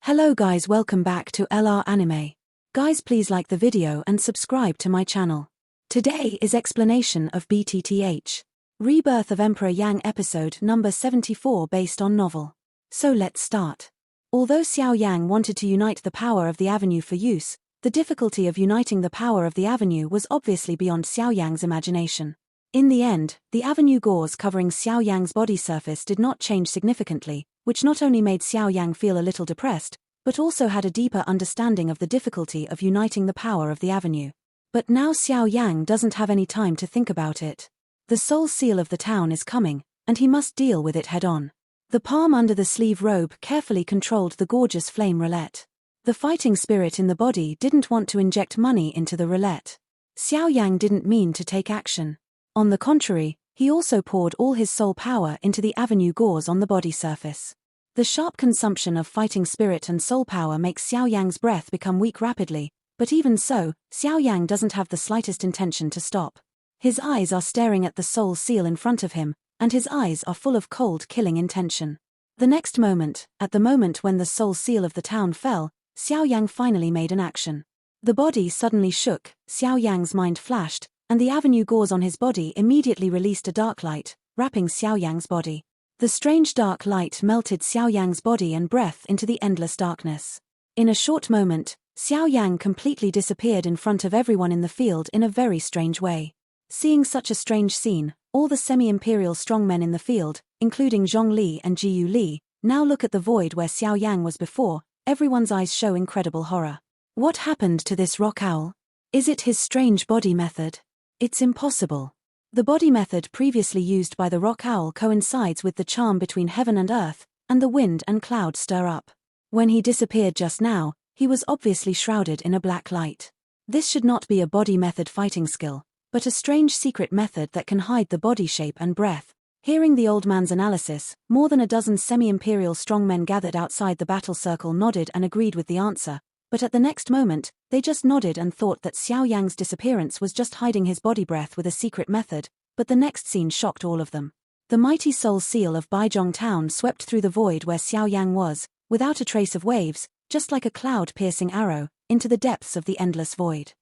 Hello guys, welcome back to LR Anime. Guys, please like the video and subscribe to my channel. Today is explanation of BTTH Rebirth of Emperor Yang episode number 74 based on novel. So let's start. Although Xiao Yan wanted to unite the power of the avenue for use, the difficulty of uniting the power of the avenue was obviously beyond Xiao Yang's imagination. In the end, the avenue gauze covering Xiao Yang's body surface did not change significantly, which not only made Xiao Yang feel a little depressed, but also had a deeper understanding of the difficulty of uniting the power of the avenue. But now Xiao Yang doesn't have any time to think about it. The soul seal of the town is coming, and he must deal with it head-on. The palm under the sleeve robe carefully controlled the gorgeous flame roulette. The fighting spirit in the body didn't want to inject money into the roulette. Xiao Yang didn't mean to take action. On the contrary, he also poured all his soul power into the avenue gauze on the body surface. The sharp consumption of fighting spirit and soul power makes Xiao Yang's breath become weak rapidly, but even so, Xiao Yang doesn't have the slightest intention to stop. His eyes are staring at the soul seal in front of him, and his eyes are full of cold, killing intention. The next moment, at the moment when the soul seal of the town fell, Xiao Yang finally made an action. The body suddenly shook, Xiao Yang's mind flashed, and the avenue gauze on his body immediately released a dark light, wrapping Xiao Yang's body. The strange dark light melted Xiao Yang's body and breath into the endless darkness. In a short moment, Xiao Yang completely disappeared in front of everyone in the field in a very strange way. Seeing such a strange scene, all the semi-imperial strongmen in the field, including Zhong Li and Jiu Li, now look at the void where Xiao Yang was before. Everyone's eyes show incredible horror. What happened to this rock owl? Is it his strange body method? It's impossible. The body method previously used by the rock owl coincides with the charm between heaven and earth, and the wind and cloud stir up. When he disappeared just now, he was obviously shrouded in a black light. This should not be a body method fighting skill, but a strange secret method that can hide the body shape and breath. Hearing the old man's analysis, more than a dozen semi-imperial strongmen gathered outside the battle circle nodded and agreed with the answer, but at the next moment, they just nodded and thought that Xiao Yang's disappearance was just hiding his body breath with a secret method, but the next scene shocked all of them. The mighty soul seal of Baizhong town swept through the void where Xiao Yang was, without a trace of waves, just like a cloud-piercing arrow, into the depths of the endless void.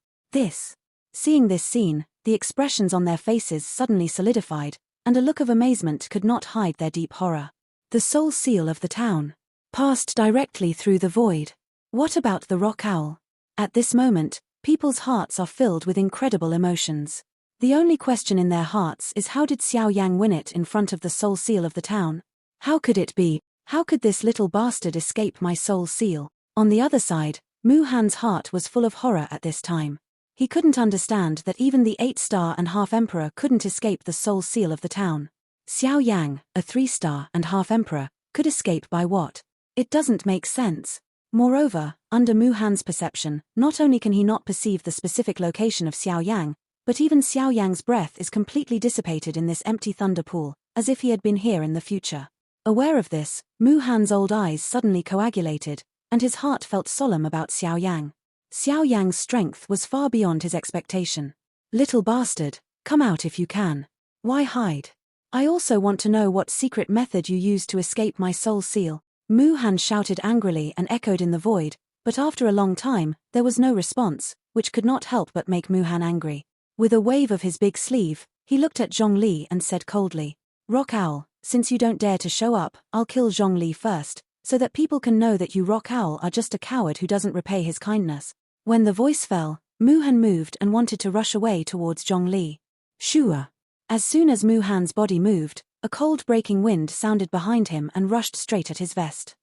Seeing this scene, the expressions on their faces suddenly solidified, and a look of amazement could not hide their deep horror. The soul seal of the town passed directly through the void. What about the rock owl? At this moment, people's hearts are filled with incredible emotions. The only question in their hearts is, how did Xiao Yang win it in front of the soul seal of the town? How could it be? How could this little bastard escape my soul seal? On the other side, Mu Han's heart was full of horror at this time. He couldn't understand that even the 8-star and half emperor couldn't escape the soul seal of the town. Xiao Yang, a 3-star and half emperor, could escape by what? It doesn't make sense. Moreover, under Mu Han's perception, not only can he not perceive the specific location of Xiao Yang, but even Xiao Yang's breath is completely dissipated in this empty thunder pool, as if he had been here in the future. Aware of this, Mu Han's old eyes suddenly coagulated, and his heart felt solemn about Xiao Yang. Xiao Yang's strength was far beyond his expectation. Little bastard, come out if you can. Why hide? I also want to know what secret method you used to escape my soul seal. Mu Han shouted angrily and echoed in the void, but after a long time, there was no response, which could not help but make Mu Han angry. With a wave of his big sleeve, he looked at Zhong Li and said coldly, "Rock Owl, since you don't dare to show up, I'll kill Zhong Li first, so that people can know that you Rock Owl are just a coward who doesn't repay his kindness." When the voice fell, Mu Han moved and wanted to rush away towards Zhong Li. Shua! As soon as Mu Han's body moved, a cold breaking wind sounded behind him and rushed straight at his vest.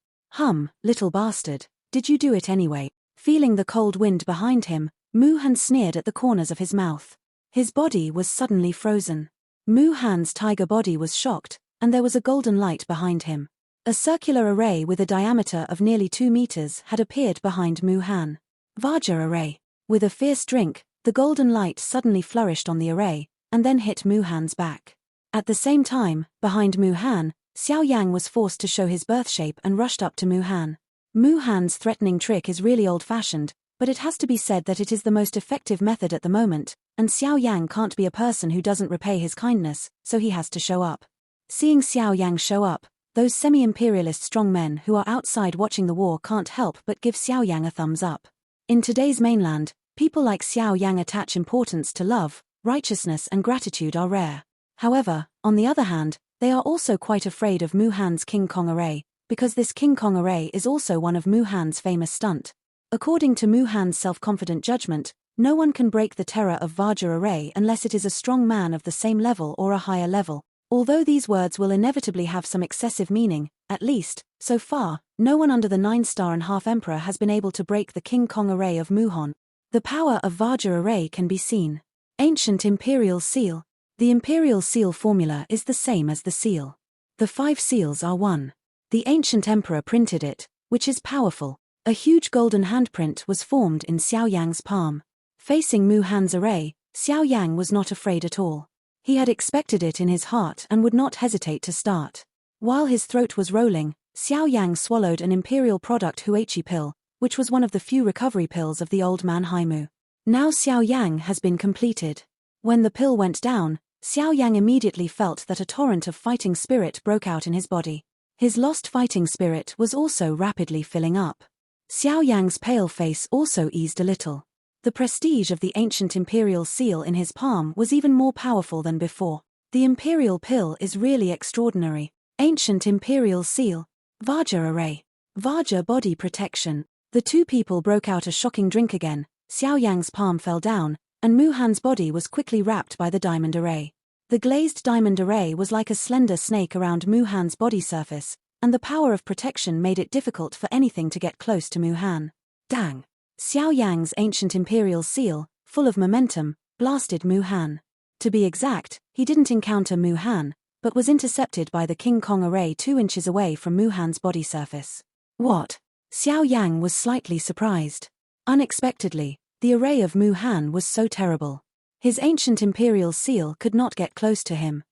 Little bastard, did you do it anyway? Feeling the cold wind behind him, Mu Han sneered at the corners of his mouth. His body was suddenly frozen. Mu Han's tiger body was shocked, and there was a golden light behind him. A circular array with a diameter of nearly 2 meters had appeared behind Mu Han. Vajra array. With a fierce drink, the golden light suddenly flourished on the array, and then hit Mu Han's back. At the same time, behind Mu Han, Xiao Yang was forced to show his birth shape and rushed up to Mu Han. Mu Han's threatening trick is really old-fashioned, but it has to be said that it is the most effective method at the moment, and Xiao Yang can't be a person who doesn't repay his kindness, so he has to show up. Seeing Xiao Yang show up, Those semi-imperialist strongmen who are outside watching the war can't help but give Xiao Yang a thumbs up. In today's mainland, people like Xiao Yang attach importance to love, righteousness and gratitude are rare. However, on the other hand, they are also quite afraid of Mu Han's King Kong array, because this King Kong array is also one of Mu Han's famous stunt. According to Mu Han's self-confident judgment, no one can break the terror of Vajra array unless it is a strong man of the same level or a higher level. Although these words will inevitably have some excessive meaning, at least, so far, no one under the 9-star-and-half Emperor has been able to break the King Kong array of Mu Han. The power of Vajra array can be seen. Ancient Imperial Seal. The Imperial Seal formula is the same as the seal. The 5 seals are 1. The ancient emperor printed it, which is powerful. A huge golden handprint was formed in Xiao Yang's palm. Facing Mu Han's array, Xiao Yang was not afraid at all. He had expected it in his heart and would not hesitate to start. While his throat was rolling, Xiao Yang swallowed an imperial product Huichi pill, which was one of the few recovery pills of the old man Haimu. Now Xiao Yang has been completed. When the pill went down, Xiao Yang immediately felt that a torrent of fighting spirit broke out in his body. His lost fighting spirit was also rapidly filling up. Xiao Yang's pale face also eased a little. The prestige of the ancient imperial seal in his palm was even more powerful than before. The imperial pill is really extraordinary. Ancient imperial seal. Vajra array. Vajra body protection. The two people broke out a shocking drink again. Xiao Yang's palm fell down, and Mu Han's body was quickly wrapped by the diamond array. The glazed diamond array was like a slender snake around Mu Han's body surface, and the power of protection made it difficult for anything to get close to Mu Han. Dang! Xiao Yang's ancient imperial seal, full of momentum, blasted Mu Han. To be exact, he didn't encounter Mu Han, but was intercepted by the King Kong array 2 inches away from Mu Han's body surface. What? Xiao Yang was slightly surprised. Unexpectedly, the array of Mu Han was so terrible. His ancient imperial seal could not get close to him.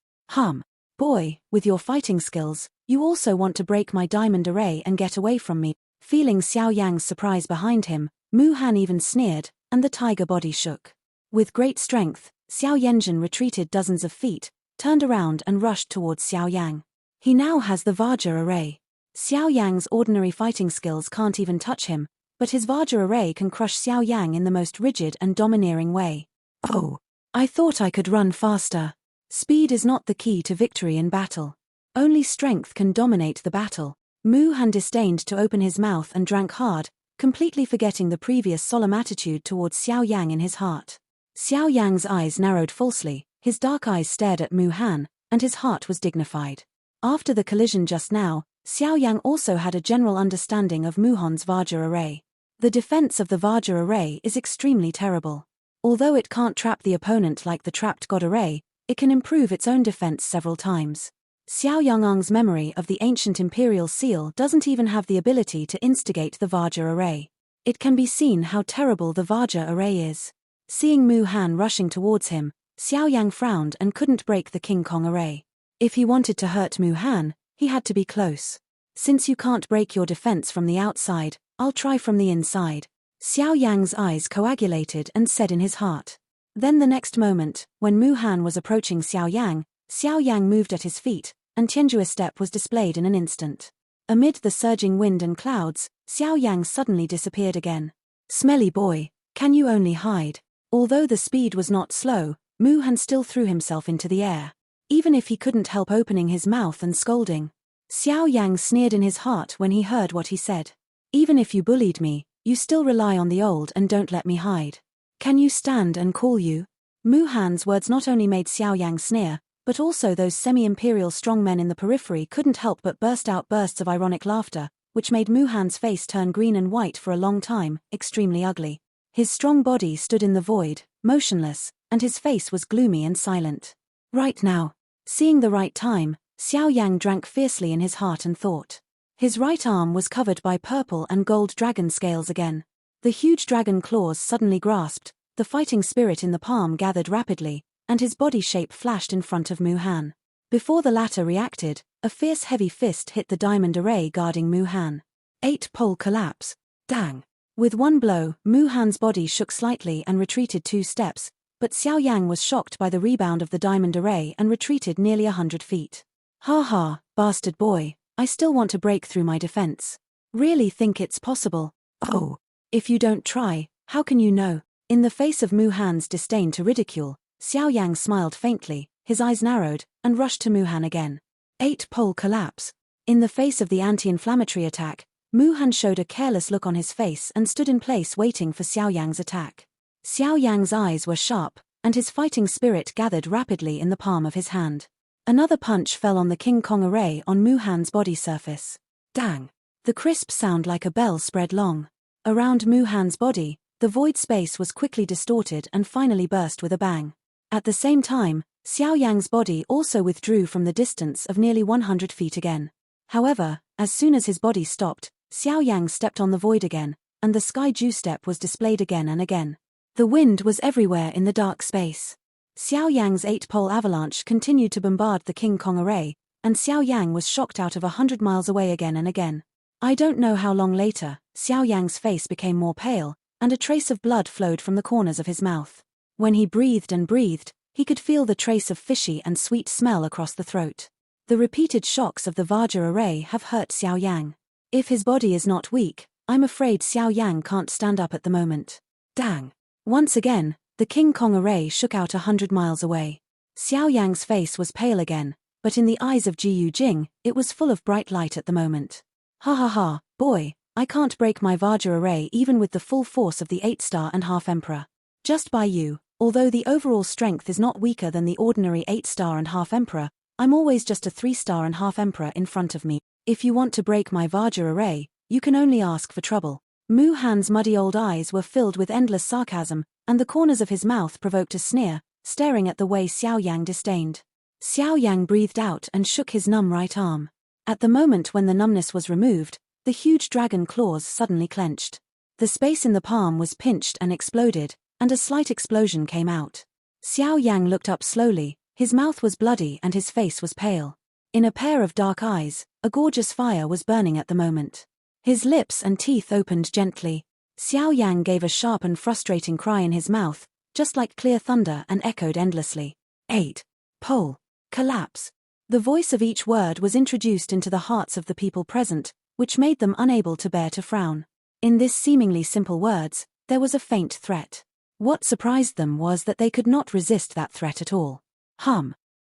Boy, with your fighting skills, you also want to break my diamond array and get away from me. Feeling Xiao Yang's surprise behind him, Mu Han even sneered, and the tiger body shook. With great strength, Xiao Yanjin retreated dozens of feet, turned around and rushed towards Xiao Yang. He now has the Vajra array. Xiao Yang's ordinary fighting skills can't even touch him, but his Vajra array can crush Xiao Yang in the most rigid and domineering way. Oh, I thought I could run faster. Speed is not the key to victory in battle. Only strength can dominate the battle. Mu Han disdained to open his mouth and drank hard, completely forgetting the previous solemn attitude towards Xiao Yang in his heart. Xiao Yang's eyes narrowed falsely, his dark eyes stared at Mu Han, and his heart was dignified. After the collision just now, Xiao Yang also had a general understanding of Mu Han's Vajra array. The defense of the Vajra array is extremely terrible. Although it can't trap the opponent like the trapped god array, it can improve its own defense several times. Xiao Yang's memory of the ancient imperial seal doesn't even have the ability to instigate the Vajra array. It can be seen how terrible the Vajra array is. Seeing Mu Han rushing towards him, Xiao Yang frowned and couldn't break the King Kong array. If he wanted to hurt Mu Han, he had to be close. Since you can't break your defense from the outside, I'll try from the inside. Xiao Yang's eyes coagulated and said in his heart. Then the next moment, when Mu Han was approaching Xiao Yang moved at his feet, and Tianju's step was displayed in an instant. Amid the surging wind and clouds, Xiao Yang suddenly disappeared again. Smelly boy, can you only hide? Although the speed was not slow, Mu Han still threw himself into the air. Even if he couldn't help opening his mouth and scolding. Xiao Yang sneered in his heart when he heard what he said. Even if you bullied me, you still rely on the old and don't let me hide. Can you stand and call you? Mu Han's words not only made Xiao Yang sneer, but also those semi-imperial strongmen in the periphery couldn't help but burst out bursts of ironic laughter, which made Mu Han's face turn green and white for a long time, extremely ugly. His strong body stood in the void, motionless, and his face was gloomy and silent. Right now. Seeing the right time, Xiao Yang drank fiercely in his heart and thought. His right arm was covered by purple and gold dragon scales again. The huge dragon claws suddenly grasped, the fighting spirit in the palm gathered rapidly, and his body shape flashed in front of Mu Han. Before the latter reacted, a fierce heavy fist hit the diamond array guarding Mu Han. 8-pole collapse. Dang. With one blow, Mu Han's body shook slightly and retreated 2 steps, but Xiao Yang was shocked by the rebound of the diamond array and retreated nearly 100 feet. Ha ha, bastard boy, I still want to break through my defense. Really think it's possible? Oh. If you don't try, how can you know? In the face of Mu Han's disdain to ridicule, Xiao Yang smiled faintly, his eyes narrowed, and rushed to Mu Han again. 8-pole collapse. In the face of the anti-inflammatory attack, Mu Han showed a careless look on his face and stood in place waiting for Xiao Yang's attack. Xiao Yang's eyes were sharp, and his fighting spirit gathered rapidly in the palm of his hand. Another punch fell on the King Kong array on Mu Han's body surface. Dang! The crisp sound like a bell spread long. Around Mu Han's body, the void space was quickly distorted and finally burst with a bang. At the same time, Xiao Yang's body also withdrew from the distance of nearly 100 feet again. However, as soon as his body stopped, Xiao Yang stepped on the void again, and the sky dew step was displayed again and again. The wind was everywhere in the dark space. Xiao Yang's 8-pole avalanche continued to bombard the King Kong array, and Xiao Yang was shocked out of 100 miles away again and again. I don't know how long later, Xiao Yang's face became more pale, and a trace of blood flowed from the corners of his mouth. When he breathed and breathed, he could feel the trace of fishy and sweet smell across the throat. The repeated shocks of the Vajra array have hurt Xiao Yang. If his body is not weak, I'm afraid Xiao Yang can't stand up at the moment. Dang! Once again, the King Kong array shook out 100 miles away. Xiao Yang's face was pale again, but in the eyes of Ji Jing, it was full of bright light at the moment. Ha ha ha, boy, I can't break my Vajra array even with the full force of the 8-star and half Emperor. Just by you, although the overall strength is not weaker than the ordinary 8-star and half Emperor, I'm always just a 3-star and half Emperor in front of me. If you want to break my Vajra array, you can only ask for trouble. Mu Han's muddy old eyes were filled with endless sarcasm, and the corners of his mouth provoked a sneer, staring at the way Xiao Yang disdained. Xiao Yang breathed out and shook his numb right arm. At the moment when the numbness was removed, the huge dragon claws suddenly clenched. The space in the palm was pinched and exploded, and a slight explosion came out. Xiao Yang looked up slowly, his mouth was bloody and his face was pale. In a pair of dark eyes, a gorgeous fire was burning at the moment. His lips and teeth opened gently. Xiao Yang gave a sharp and frustrating cry in his mouth, just like clear thunder, and echoed endlessly. 8-pole collapse. The voice of each word was introduced into the hearts of the people present, which made them unable to bear to frown. In this seemingly simple words, there was a faint threat. What surprised them was that they could not resist that threat at all.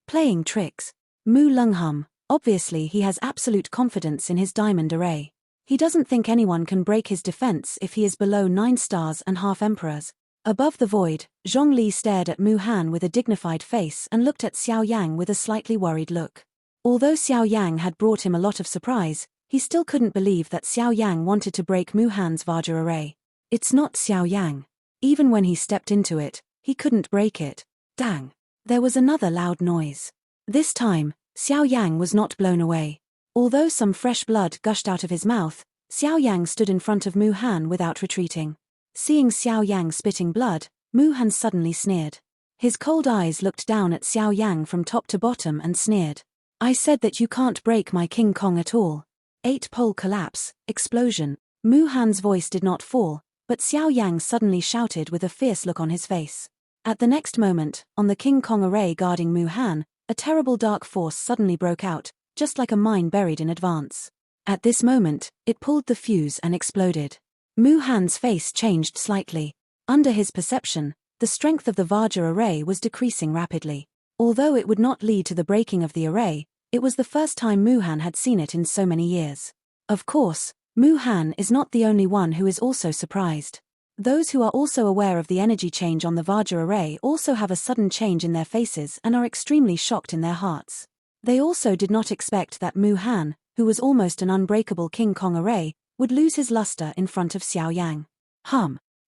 Playing tricks. Mu Lung obviously he has absolute confidence in his diamond array. He doesn't think anyone can break his defense if he is below 9 stars and half emperors. Above the void, Zhongli stared at Mu Han with a dignified face and looked at Xiao Yang with a slightly worried look. Although Xiao Yang had brought him a lot of surprise, he still couldn't believe that Xiao Yang wanted to break Mu Han's Vajra array. It's not Xiao Yang. Even when he stepped into it, he couldn't break it. Dang! There was another loud noise. This time, Xiao Yang was not blown away. Although some fresh blood gushed out of his mouth, Xiao Yang stood in front of Mu Han without retreating. Seeing Xiao Yang spitting blood, Mu Han suddenly sneered. His cold eyes looked down at Xiao Yang from top to bottom and sneered. I said that you can't break my King Kong at all. 8-pole collapse, explosion. Mu Han's voice did not fall, but Xiao Yang suddenly shouted with a fierce look on his face. At the next moment, on the King Kong array guarding Mu Han, a terrible dark force suddenly broke out, just like a mine buried in advance. At this moment, it pulled the fuse and exploded. Mu Han's face changed slightly. Under his perception, the strength of the Vajra array was decreasing rapidly. Although it would not lead to the breaking of the array, it was the first time Mu Han had seen it in so many years. Of course, Mu Han is not the only one who is also surprised. Those who are also aware of the energy change on the Vajra array also have a sudden change in their faces and are extremely shocked in their hearts. They also did not expect that Mu Han, who was almost an unbreakable King Kong array, would lose his luster in front of Xiao Yang.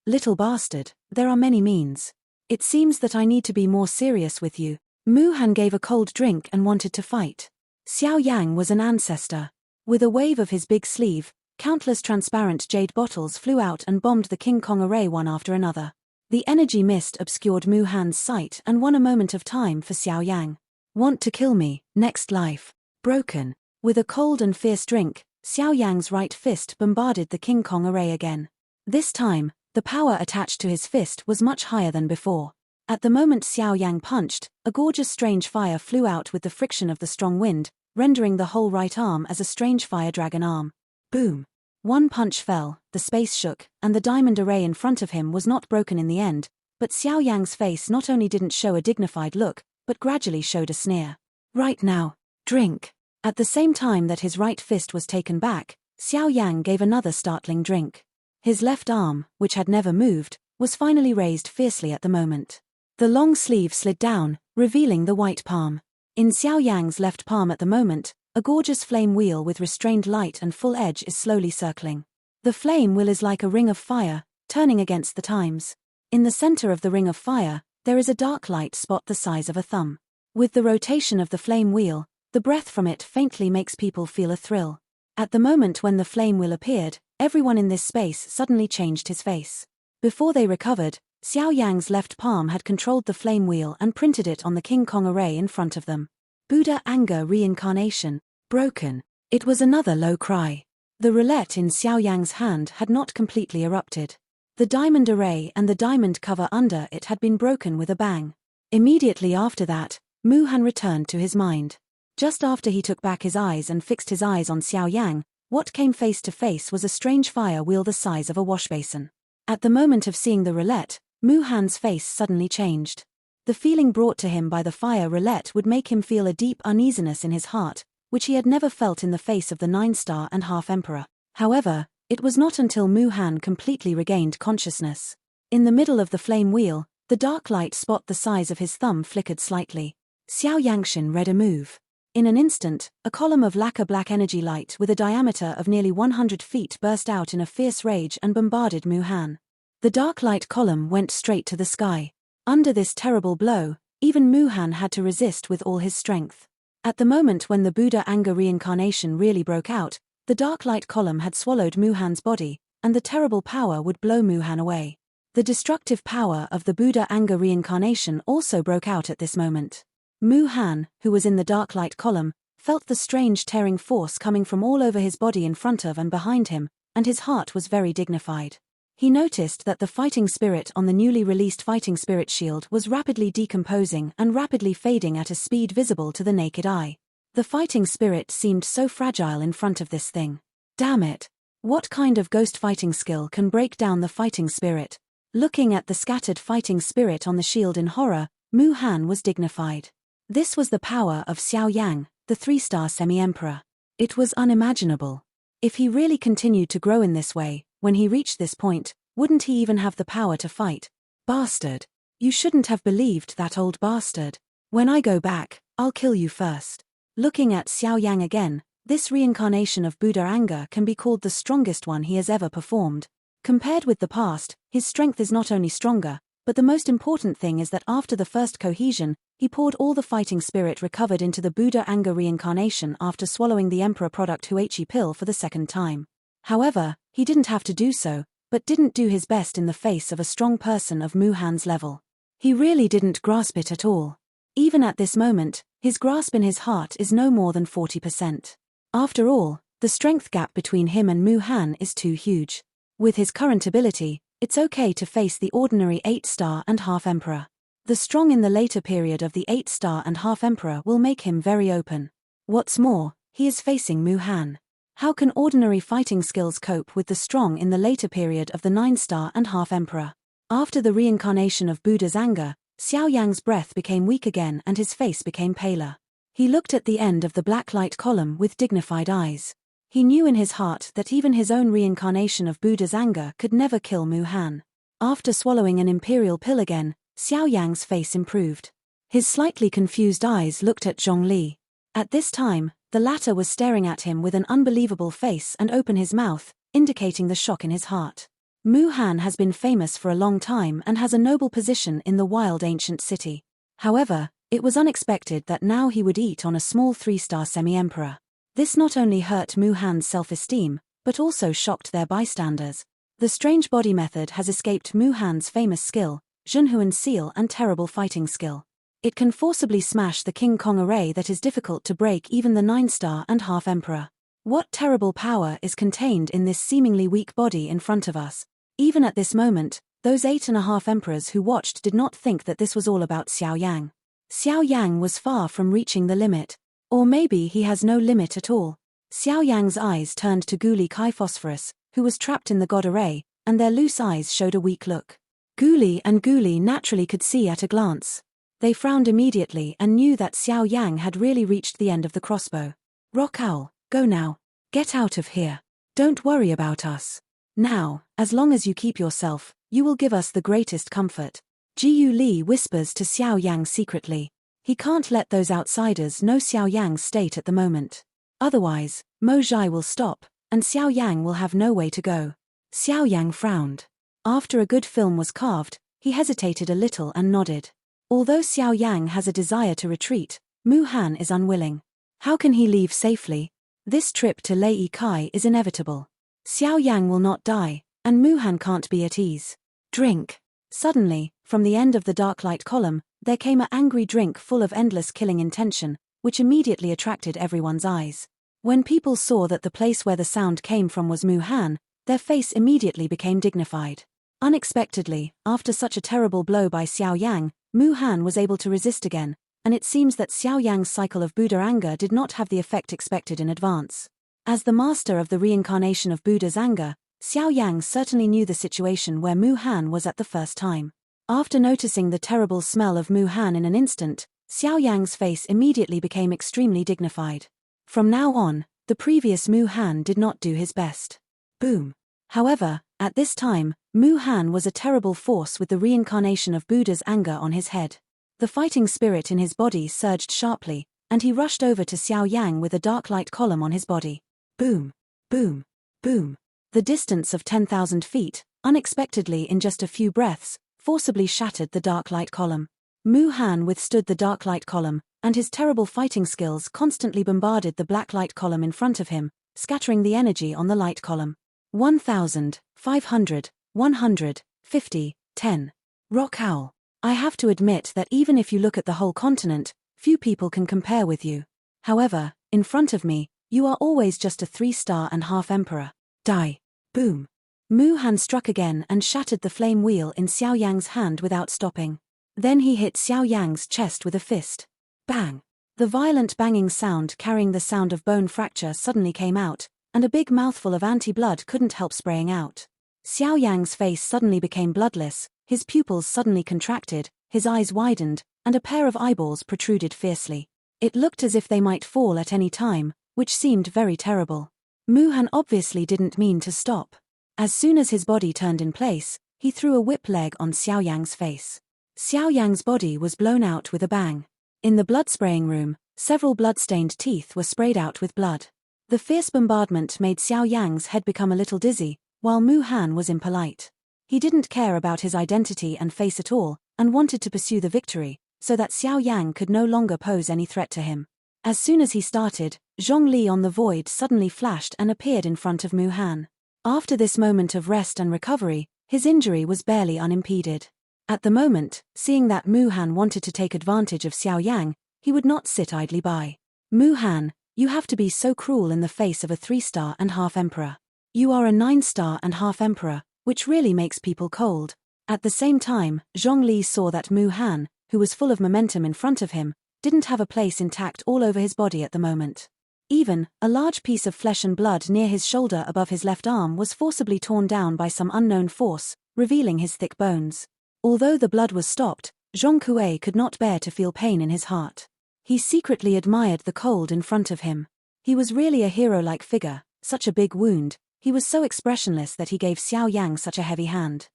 Little bastard, there are many means. It seems that I need to be more serious with you. Mu Han gave a cold drink and wanted to fight. Xiao Yang was an ancestor. With a wave of his big sleeve, countless transparent jade bottles flew out and bombed the King Kong array one after another. The energy mist obscured Mu Han's sight and won a moment of time for Xiao Yang. Want to kill me, next life. Broken. With a cold and fierce drink, Xiao Yang's right fist bombarded the King Kong array again. This time, the power attached to his fist was much higher than before. At the moment Xiao Yang punched, a gorgeous strange fire flew out with the friction of the strong wind, rendering the whole right arm as a strange fire dragon arm. Boom! One punch fell, the space shook, and the diamond array in front of him was not broken in the end, but Xiao Yang's face not only didn't show a dignified look, but gradually showed a sneer. Right now, drink. At the same time that his right fist was taken back, Xiao Yang gave another startling drink. His left arm, which had never moved, was finally raised fiercely at the moment. The long sleeve slid down, revealing the white palm. In Xiao Yang's left palm at the moment, a gorgeous flame wheel with restrained light and full edge is slowly circling. The flame wheel is like a ring of fire, turning against the times. In the center of the ring of fire, there is a dark light spot the size of a thumb. With the rotation of the flame wheel, the breath from it faintly makes people feel a thrill. At the moment when the flame wheel appeared, everyone in this space suddenly changed his face. Before they recovered, Xiao Yang's left palm had controlled the flame wheel and printed it on the King Kong array in front of them. Buddha Anger Reincarnation. Broken. It was another low cry. The roulette in Xiao Yang's hand had not completely erupted. The diamond array and the diamond cover under it had been broken with a bang. Immediately after that, Mu Han returned to his mind. Just after he took back his eyes and fixed his eyes on Xiao Yang, what came face to face was a strange fire wheel the size of a washbasin. At the moment of seeing the roulette, Mu Han's face suddenly changed. The feeling brought to him by the fire roulette would make him feel a deep uneasiness in his heart, which he had never felt in the face of the 9-star and half-emperor. However, it was not until Mu Han completely regained consciousness. In the middle of the flame wheel, the dark light spot the size of his thumb flickered slightly. Xiao Yangshan read a move. In an instant, a column of lacquer black energy light with a diameter of nearly 100 feet burst out in a fierce rage and bombarded Mu Han. The dark light column went straight to the sky. Under this terrible blow, even Mu Han had to resist with all his strength. At the moment when the Buddha Anger Reincarnation really broke out, the dark light column had swallowed Mu Han's body, and the terrible power would blow Mu Han away. The destructive power of the Buddha Anger Reincarnation also broke out at this moment. Mu Han, who was in the dark light column, felt the strange tearing force coming from all over his body in front of and behind him, and his heart was very dignified. He noticed that the fighting spirit on the newly released fighting spirit shield was rapidly decomposing and rapidly fading at a speed visible to the naked eye. The fighting spirit seemed so fragile in front of this thing. Damn it! What kind of ghost fighting skill can break down the fighting spirit? Looking at the scattered fighting spirit on the shield in horror, Mu Han was dignified. This was the power of Xiao Yang, the 3-star semi-emperor. It was unimaginable. If he really continued to grow in this way, when he reached this point, wouldn't he even have the power to fight? Bastard! You shouldn't have believed that old bastard. When I go back, I'll kill you first. Looking at Xiao Yang again, this reincarnation of Buddha Anger can be called the strongest one he has ever performed. Compared with the past, his strength is not only stronger, but the most important thing is that after the first cohesion, he poured all the fighting spirit recovered into the Buddha Anger Reincarnation after swallowing the Emperor product Huichi pill for the second time. However, he didn't have to do so, but didn't do his best in the face of a strong person of Mu Han's level. He really didn't grasp it at all. Even at this moment, his grasp in his heart is no more than 40%. After all, the strength gap between him and Mu Han is too huge. With his current ability, it's okay to face the ordinary 8-star and half-emperor. The strong in the later period of the 8-star and half-emperor will make him very open. What's more, he is facing Mu Han. How can ordinary fighting skills cope with the strong in the later period of the 9-star and half-emperor? After the reincarnation of Buddha's anger, Xiao Yang's breath became weak again and his face became paler. He looked at the end of the black light column with dignified eyes. He knew in his heart that even his own reincarnation of Buddha's anger could never kill Mu Han. After swallowing an imperial pill again, Xiao Yang's face improved. His slightly confused eyes looked at Zhongli. At this time, the latter was staring at him with an unbelievable face and open his mouth, indicating the shock in his heart. Mu Han has been famous for a long time and has a noble position in the wild ancient city. However, it was unexpected that now he would eat on a small 3-star semi-emperor. This not only hurt Mu Han's self-esteem, but also shocked their bystanders. The strange body method has escaped Mu Han's famous skill, Zhenhuan seal and terrible fighting skill. It can forcibly smash the King Kong array that is difficult to break even the 9-star and half-emperor. What terrible power is contained in this seemingly weak body in front of us? Even at this moment, those 8.5 emperors who watched did not think that this was all about Xiao Yang. Xiao Yang was far from reaching the limit. Or maybe he has no limit at all. Xiao Yang's eyes turned to Guli Kai Phosphorus, who was trapped in the god array, and their loose eyes showed a weak look. Guli and Guli naturally could see at a glance. They frowned immediately and knew that Xiao Yang had really reached the end of the crossbow. Rock Owl, go now. Get out of here. Don't worry about us. Now, as long as you keep yourself, you will give us the greatest comfort. Jiu Li whispers to Xiao Yang secretly. He can't let those outsiders know Xiao Yang's state at the moment. Otherwise, Mo Zhai will stop, and Xiao Yang will have no way to go. Xiao Yang frowned. After a good film was carved, he hesitated a little and nodded. Although Xiao Yang has a desire to retreat, Mu Han is unwilling. How can he leave safely? This trip to Lei Kai is inevitable. Xiao Yang will not die, and Mu Han can't be at ease. Drink. Suddenly, from the end of the dark light column, there came an angry drink full of endless killing intention, which immediately attracted everyone's eyes. When people saw that the place where the sound came from was Mu Han, their face immediately became dignified. Unexpectedly, after such a terrible blow by Xiao Yang, Mu Han was able to resist again, and it seems that Xiao Yang's cycle of Buddha anger did not have the effect expected in advance. As the master of the reincarnation of Buddha's anger, Xiao Yang certainly knew the situation where Mu Han was at the first time. After noticing the terrible smell of Mu Han in an instant, Xiao Yang's face immediately became extremely dignified. From now on, the previous Mu Han did not do his best. Boom. However, at this time, Mu Han was a terrible force with the reincarnation of Buddha's anger on his head. The fighting spirit in his body surged sharply, and he rushed over to Xiao Yang with a dark light column on his body. Boom. Boom. Boom. The distance of 10,000 feet, unexpectedly in just a few breaths, forcibly shattered the dark light column. Mu Han withstood the dark light column, and his terrible fighting skills constantly bombarded the black light column in front of him, scattering the energy on the light column. 1,000, 500, 100, 50, 10. Rock Owl. I have to admit that even if you look at the whole continent, few people can compare with you. However, in front of me, you are always just a 3-star-and-half emperor. Die. Boom. Mu Han struck again and shattered the flame wheel in Xiao Yang's hand without stopping. Then he hit Xiao Yang's chest with a fist. Bang. The violent banging sound carrying the sound of bone fracture suddenly came out, and a big mouthful of anti-blood couldn't help spraying out. Xiao Yang's face suddenly became bloodless, his pupils suddenly contracted, his eyes widened, and a pair of eyeballs protruded fiercely. It looked as if they might fall at any time, which seemed very terrible. Mu Han obviously didn't mean to stop. As soon as his body turned in place, he threw a whip leg on Xiao Yang's face. Xiao Yang's body was blown out with a bang. In the blood-spraying room, several blood-stained teeth were sprayed out with blood. The fierce bombardment made Xiao Yang's head become a little dizzy, while Mu Han was impolite. He didn't care about his identity and face at all, and wanted to pursue the victory, so that Xiao Yang could no longer pose any threat to him. As soon as he started, Zhongli on the void suddenly flashed and appeared in front of Mu Han. After this moment of rest and recovery, his injury was barely unimpeded. At the moment, seeing that Mu Han wanted to take advantage of Xiao Yang, he would not sit idly by. Mu Han, you have to be so cruel in the face of a 3-star-and-half emperor. You are a 9-star-and-half emperor, which really makes people cold. At the same time, Zhongli saw that Mu Han, who was full of momentum in front of him, didn't have a place intact all over his body at the moment. Even, a large piece of flesh and blood near his shoulder above his left arm was forcibly torn down by some unknown force, revealing his thick bones. Although the blood was stopped, Zhong Kuei could not bear to feel pain in his heart. He secretly admired the cold in front of him. He was really a hero-like figure, such a big wound. He was so expressionless that he gave Xiao Yang such a heavy hand.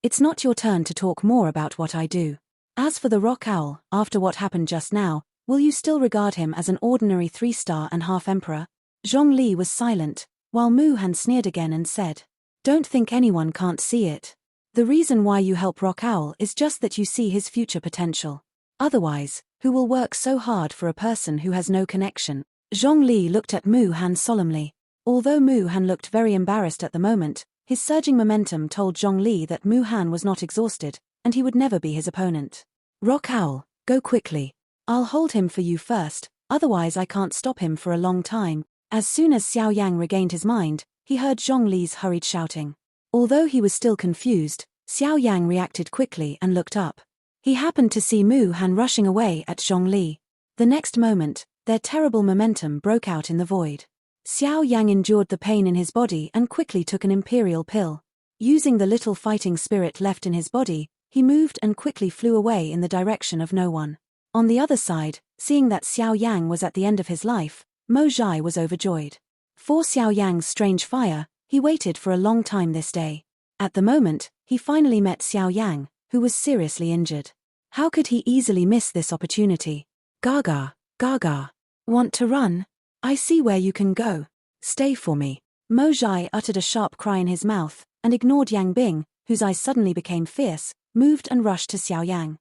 It's not your turn to talk more about what I do. As for the Rock Owl, after what happened just now, will you still regard him as an ordinary 3-star-and-half emperor? Zhongli was silent, while Mu Han sneered again and said, Don't think anyone can't see it. The reason why you help Rock Owl is just that you see his future potential. Otherwise, who will work so hard for a person who has no connection? Zhongli looked at Mu Han solemnly. Although Mu Han looked very embarrassed at the moment, his surging momentum told Zhongli that Mu Han was not exhausted, and he would never be his opponent. Rock Owl, go quickly. I'll hold him for you first, otherwise I can't stop him for a long time. As soon as Xiao Yang regained his mind, he heard Zhongli's hurried shouting. Although he was still confused, Xiao Yang reacted quickly and looked up. He happened to see Mu Han rushing away at Zhongli. The next moment, Their terrible momentum broke out in the void. Xiao Yang endured the pain in his body and quickly took an imperial pill. Using the little fighting spirit left in his body, he moved and quickly flew away in the direction of no one. On the other side, seeing that Xiao Yang was at the end of his life, Mo Zhai was overjoyed. For Xiao Yang's strange fire, he waited for a long time this day. At the moment, he finally met Xiao Yang, who was seriously injured. How could he easily miss this opportunity? Gaga, Gaga. Want to run? I see where you can go. Stay for me. Mo Zhai uttered a sharp cry in his mouth, and ignored Yang Bing, whose eyes suddenly became fierce, moved and rushed to Xiao Yang.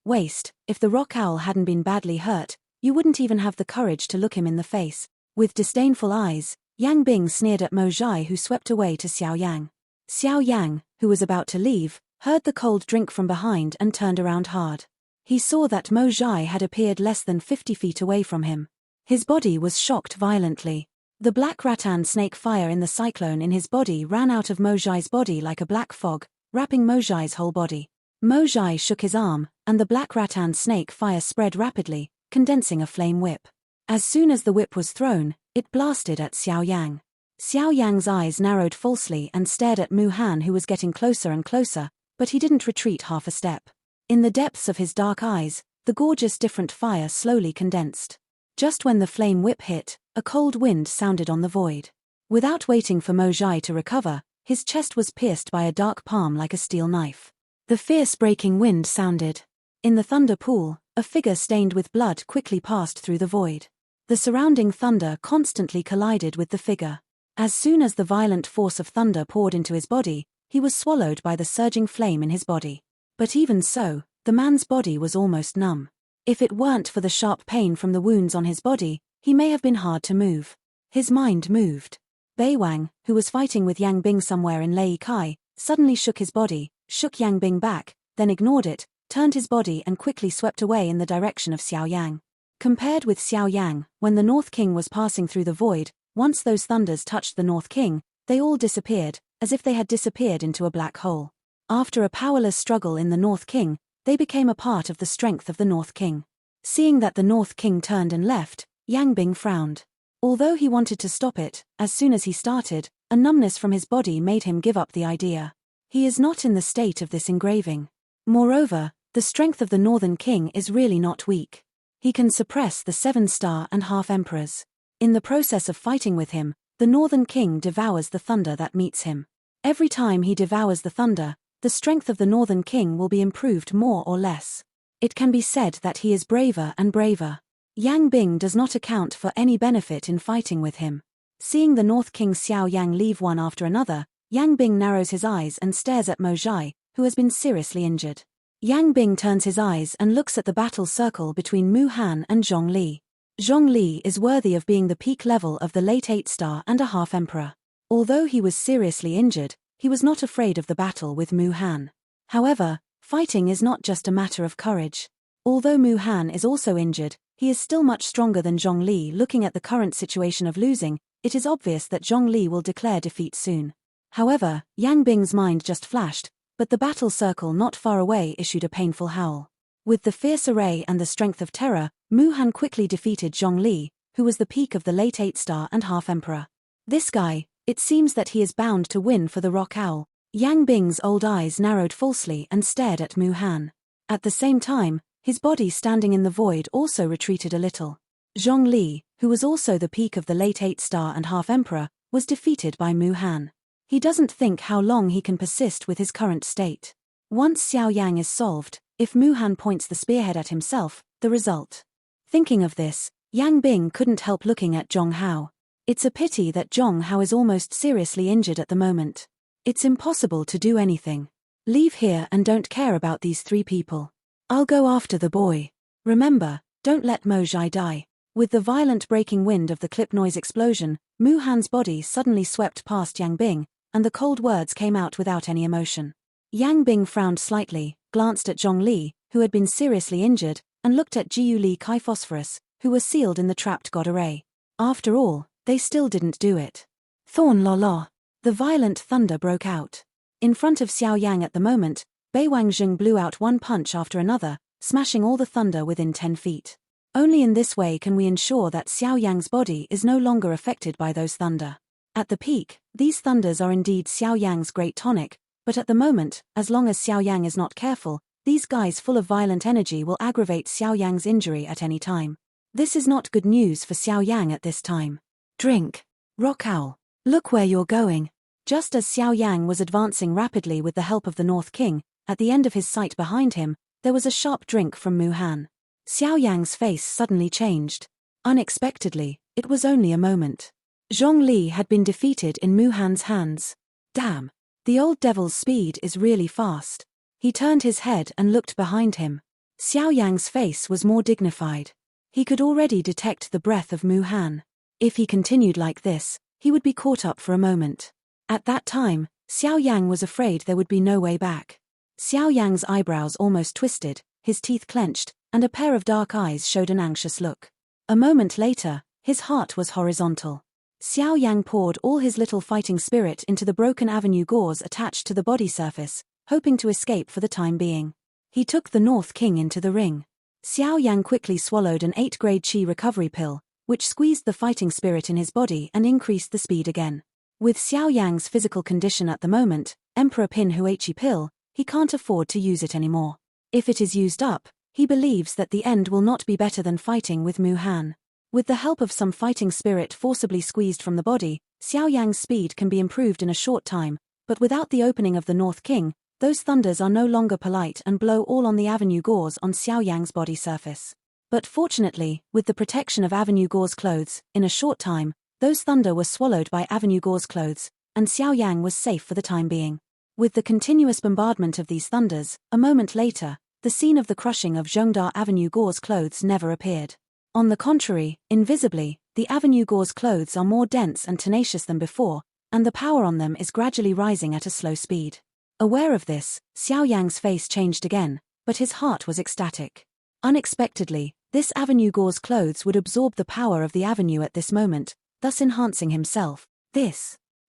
Waste, if the rock owl hadn't been badly hurt, you wouldn't even have the courage to look him in the face. With disdainful eyes, Yang Bing sneered at Mo Zhai, who swept away to Xiao Yang. Xiao Yang, who was about to leave, heard the cold drink from behind and turned around hard. He saw that Mo Zhai had appeared less than 50 feet away from him. His body was shocked violently. The black rattan snake fire in the cyclone in his body ran out of Mo Zhai's body like a black fog, wrapping Mo Zhai's whole body. Mo Zhai shook his arm, and the black rattan snake fire spread rapidly, condensing a flame whip. As soon as the whip was thrown, it blasted at Xiao Yang. Xiao Yang's eyes narrowed falsely and stared at Mu Han, who was getting closer and closer, but he didn't retreat half a step. In the depths of his dark eyes, the gorgeous different fire slowly condensed. Just when the flame whip hit, a cold wind sounded on the void. Without waiting for Mo Zhai to recover, his chest was pierced by a dark palm like a steel knife. The fierce breaking wind sounded. In the thunder pool, a figure stained with blood quickly passed through the void. The surrounding thunder constantly collided with the figure. As soon as the violent force of thunder poured into his body, he was swallowed by the surging flame in his body. But even so, the man's body was almost numb. If it weren't for the sharp pain from the wounds on his body, he may have been hard to move. His mind moved. Bei Wang, who was fighting with Yang Bing somewhere in Lei Kai, suddenly shook his body, shook Yang Bing back, then ignored it, turned his body and quickly swept away in the direction of Xiao Yang. Compared with Xiao Yang, when the North King was passing through the void, once those thunders touched the North King, they all disappeared, as if they had disappeared into a black hole. After a powerless struggle in the North King, they became a part of the strength of the North King. Seeing that the North King turned and left, Yang Bing frowned. Although he wanted to stop it, as soon as he started, a numbness from his body made him give up the idea. He is not in the state of this engraving. Moreover, the strength of the Northern King is really not weak. He can suppress the 7-star and half emperors. In the process of fighting with him, the Northern King devours the thunder that meets him. Every time he devours the thunder, the strength of the Northern King will be improved more or less. It can be said that he is braver and braver. Yang Bing does not account for any benefit in fighting with him. Seeing the North King Xiao Yang leave one after another, Yang Bing narrows his eyes and stares at Mo Zhai, who has been seriously injured. Yang Bing turns his eyes and looks at the battle circle between Mu Han and Zhong Li. Zhong Li is worthy of being the peak level of the late 8-star and a half emperor. Although he was seriously injured, he was not afraid of the battle with Mu Han. However, fighting is not just a matter of courage. Although Mu Han is also injured, he is still much stronger than Zhong Li. Looking at the current situation of losing, it is obvious that Zhong Li will declare defeat soon. However, Yang Bing's mind just flashed, but the battle circle not far away issued a painful howl. With the fierce array and the strength of terror, Mu Han quickly defeated Zhong Li, who was the peak of the late 8-star and half emperor. This guy, it seems that he is bound to win for the Rock Owl. Yang Bing's old eyes narrowed falsely and stared at Mu Han. At the same time, his body standing in the void also retreated a little. Zhong Li, who was also the peak of the late 8-star and half emperor, was defeated by Mu Han. He doesn't think how long he can persist with his current state. Once Xiao Yang is solved, if Mu Han points the spearhead at himself, the result. Thinking of this, Yang Bing couldn't help looking at Zhong Hao. It's a pity that Zhong Hao is almost seriously injured at the moment. It's impossible to do anything. Leave here and don't care about these 3 people. I'll go after the boy. Remember, don't let Mo Zhai die. With the violent breaking wind of the clip noise explosion, Mu Han's body suddenly swept past Yang Bing, and the cold words came out without any emotion. Yang Bing frowned slightly, glanced at Zhong Li, who had been seriously injured, and looked at Jiu Li Kai Phosphorus, who were sealed in the trapped god array. After all, they still didn't do it. Thorn la la. The violent thunder broke out. In front of Xiao Yang at the moment, Bei Wang Jing blew out one punch after another, smashing all the thunder within 10 feet. Only in this way can we ensure that Xiao Yang's body is no longer affected by those thunder. At the peak, these thunders are indeed Xiao Yang's great tonic, but at the moment, as long as Xiao Yang is not careful, these guys full of violent energy will aggravate Xiao Yang's injury at any time. This is not good news for Xiao Yang at this time. Drink. Rock Owl. Look where you're going. Just as Xiao Yang was advancing rapidly with the help of the North King, at the end of his sight behind him, there was a sharp drink from Mu Han. Xiao Yang's face suddenly changed. Unexpectedly, it was only a moment. Zhong Li had been defeated in Mu Han's hands. Damn. The old devil's speed is really fast. He turned his head and looked behind him. Xiao Yang's face was more dignified. He could already detect the breath of Mu Han. If he continued like this, he would be caught up for a moment. At that time, Xiao Yang was afraid there would be no way back. Xiao Yang's eyebrows almost twisted, his teeth clenched, and a pair of dark eyes showed an anxious look. A moment later, his heart was horizontal. Xiao Yang poured all his little fighting spirit into the broken avenue gauze attached to the body surface, hoping to escape for the time being. He took the North King into the ring. Xiao Yang quickly swallowed an 8-grade Qi recovery pill, which squeezed the fighting spirit in his body and increased the speed again. With Xiao Yang's physical condition at the moment, Emperor Pin Huichi pill, he can't afford to use it anymore. If it is used up, he believes that the end will not be better than fighting with Mu Han. With the help of some fighting spirit forcibly squeezed from the body, Xiao Yang's speed can be improved in a short time, but without the opening of the North King, those thunders are no longer polite and blow all on the avenue gauze on Xiao Yang's body surface. But fortunately, with the protection of avenue gauze clothes, in a short time, those thunder were swallowed by avenue gauze clothes, and Xiao Yang was safe for the time being. With the continuous bombardment of these thunders, a moment later, the scene of the crushing of Zhongda Avenue gauze clothes never appeared. On the contrary, invisibly, the avenue gauze clothes are more dense and tenacious than before, and the power on them is gradually rising at a slow speed. Aware of this, Xiao Yang's face changed again, but his heart was ecstatic. Unexpectedly, this avenue gauze clothes would absorb the power of the avenue at this moment, thus enhancing himself.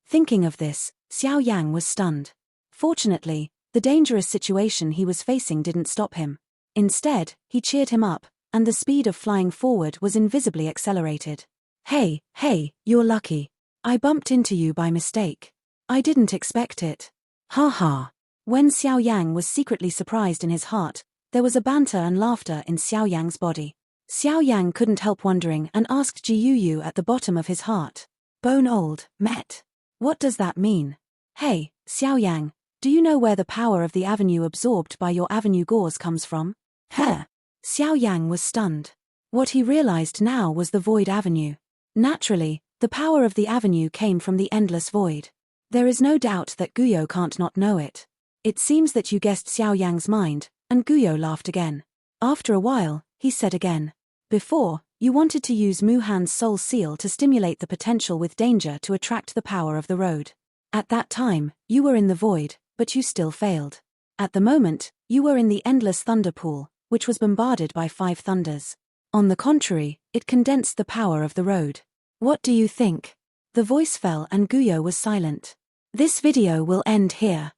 Thinking of this, Xiao Yang was stunned. Fortunately, the dangerous situation he was facing didn't stop him. Instead, he cheered him up, and the speed of flying forward was invisibly accelerated. Hey, you're lucky. I bumped into you by mistake. I didn't expect it. Ha ha. When Xiao Yang was secretly surprised in his heart, there was a banter and laughter in Xiao Yang's body. Xiao Yang couldn't help wondering and asked Ji Yu at the bottom of his heart. Bone old, met. What does that mean? Hey, Xiao Yang, do you know where the power of the avenue absorbed by your avenue gauze comes from? Heh. Xiao Yang was stunned. What he realized now was the void avenue. Naturally, the power of the avenue came from the endless void. There is no doubt that Guyo can't not know it. It seems that you guessed Xiao Yang's mind, and Guyo laughed again. After a while, he said again. Before, you wanted to use Mu Han's soul seal to stimulate the potential with danger to attract the power of the road. At that time, you were in the void, but you still failed. At the moment, you were in the endless thunder pool, which was bombarded by 5 thunders. On the contrary, it condensed the power of the road. What do you think? The voice fell and Guyo was silent. This video will end here.